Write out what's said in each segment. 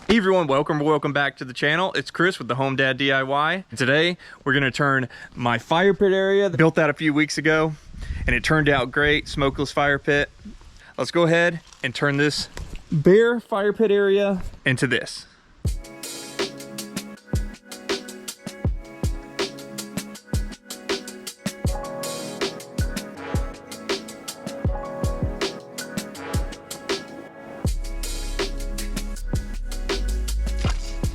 Hey everyone, welcome back to the channel. It's Chris with the Home Dad DIY. Today we're gonna turn my fire pit area, built that a few weeks ago, and it turned out great, smokeless fire pit. Let's go ahead and turn this bare fire pit area into this.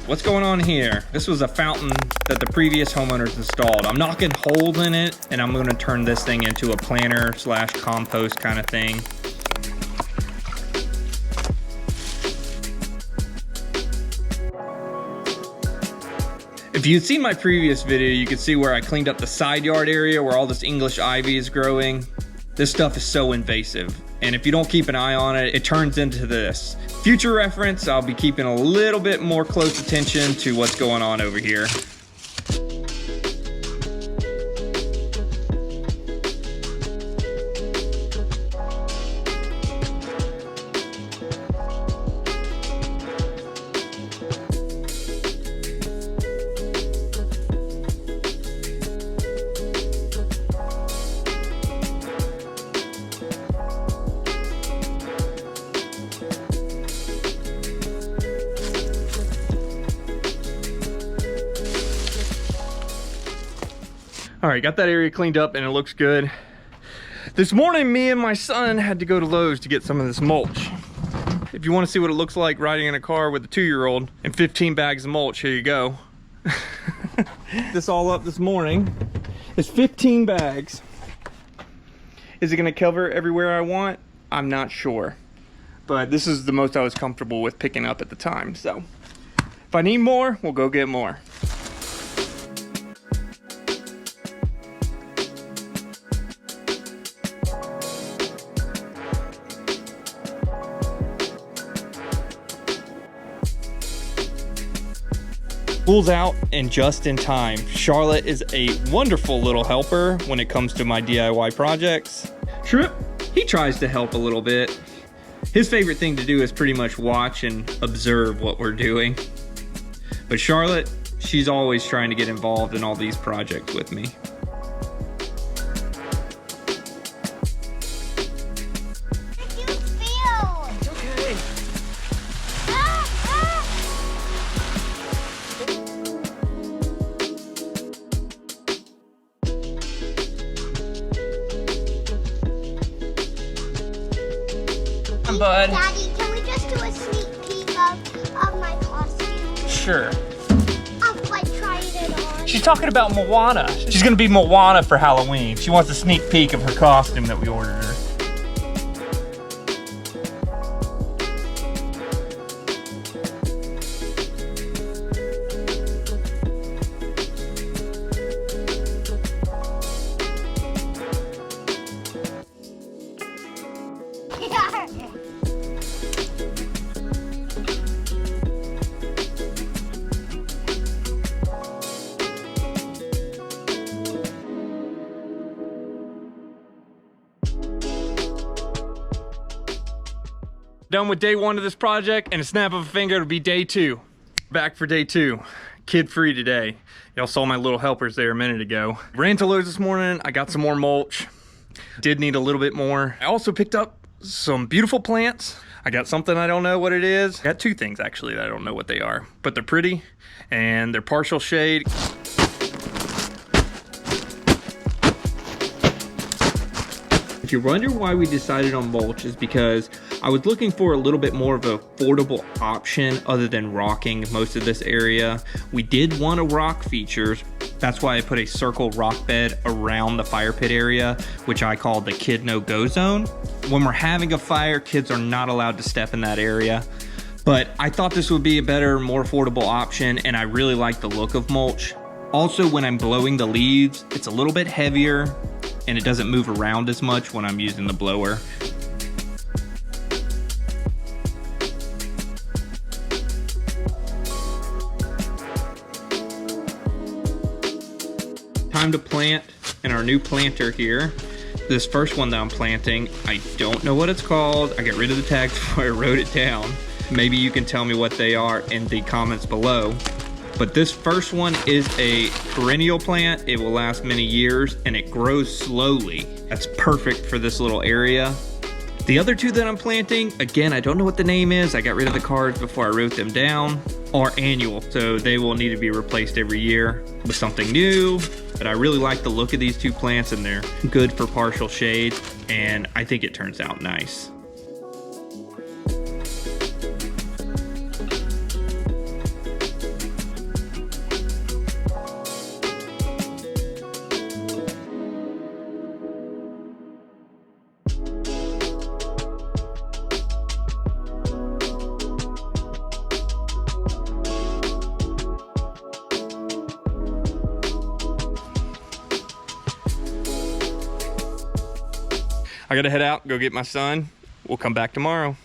What's going on here? This was a fountain that the previous homeowners installed. I'm knocking holes in it and I'm gonna turn this thing into a planter slash compost kind of thing. If you'd seen my previous video, you could see where I cleaned up the side yard area where all this English ivy is growing. This stuff is so invasive, and if you don't keep an eye on it, it turns into this. Future reference, I'll be keeping a little bit more close attention to what's going on over here. All right, got that area cleaned up and it looks good. This morning, me and my son had to go to Lowe's to get some of this mulch. If you want to see what it looks like riding in a car with a 2-year-old and 15 bags of mulch, here you go. This all up this morning. It's 15 bags. Is it gonna cover everywhere I want? I'm not sure. But this is the most I was comfortable with picking up at the time. So if I need more, we'll go get more. School's out and just in time. Charlotte is a wonderful little helper when it comes to my DIY projects. Trip, he tries to help a little bit. His favorite thing to do is pretty much watch and observe what we're doing. But Charlotte, she's always trying to get involved in all these projects with me. Bud. Daddy, can we just do a sneak peek of my costume? Sure. Of like trying it on. She's talking about Moana. She's gonna be Moana for Halloween. She wants a sneak peek of her costume that we ordered her. Done with day 1 of this project, and a snap of a finger it'll be day 2. Back for day 2. Kid free today. Y'all saw my little helpers there a minute ago. Ran to Lowe's this morning. I got some more mulch. Did need a little bit more. I also picked up some beautiful plants. I got something I don't know what it is. I got 2 things actually that I don't know what they are, but they're pretty and they're partial shade. If you wonder why we decided on mulch, is because I was looking for a little bit more of an affordable option other than rocking most of this area. We did want a rock feature. That's why I put a circle rock bed around the fire pit area, which I call the kid no-go zone. When we're having a fire, kids are not allowed to step in that area. But I thought this would be a better, more affordable option, and I really like the look of mulch. Also, when I'm blowing the leaves, it's a little bit heavier and it doesn't move around as much when I'm using the blower. Time to plant in our new planter here. This first one that I'm planting, I don't know what it's called. I got rid of the tags before I wrote it down. Maybe you can tell me what they are in the comments below. But this first one is a perennial plant. It will last many years and it grows slowly. That's perfect for this little area. The other two that I'm planting, again, I don't know what the name is. I got rid of the cards before I wrote them down, are annual. So they will need to be replaced every year with something new. But I really like the look of these two plants and they're good for partial shade. And I think it turns out nice. I gotta head out, go get my son. We'll come back tomorrow.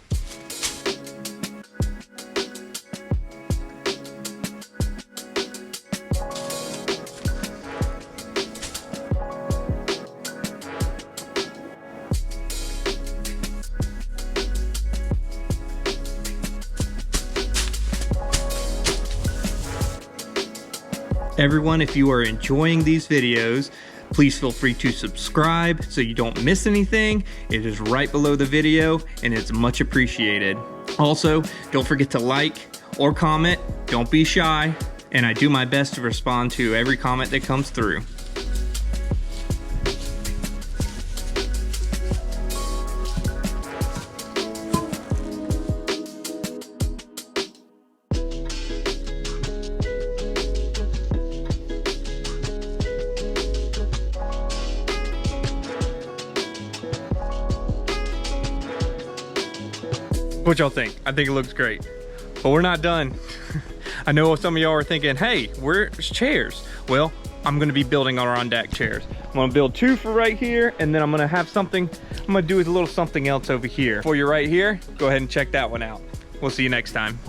Everyone, if you are enjoying these videos, please feel free to subscribe so you don't miss anything. It is right below the video and it's much appreciated. Also, don't forget to like or comment. Don't be shy. And I do my best to respond to every comment that comes through. What y'all think? I think it looks great, but we're not done. I know some of y'all are thinking, hey, where's chairs? Well, I'm gonna be building our on-deck chairs. I'm gonna build two for right here, and then I'm gonna have something, I'm gonna do a little something else over here. Before you're right here, go ahead and check that one out. We'll see you next time.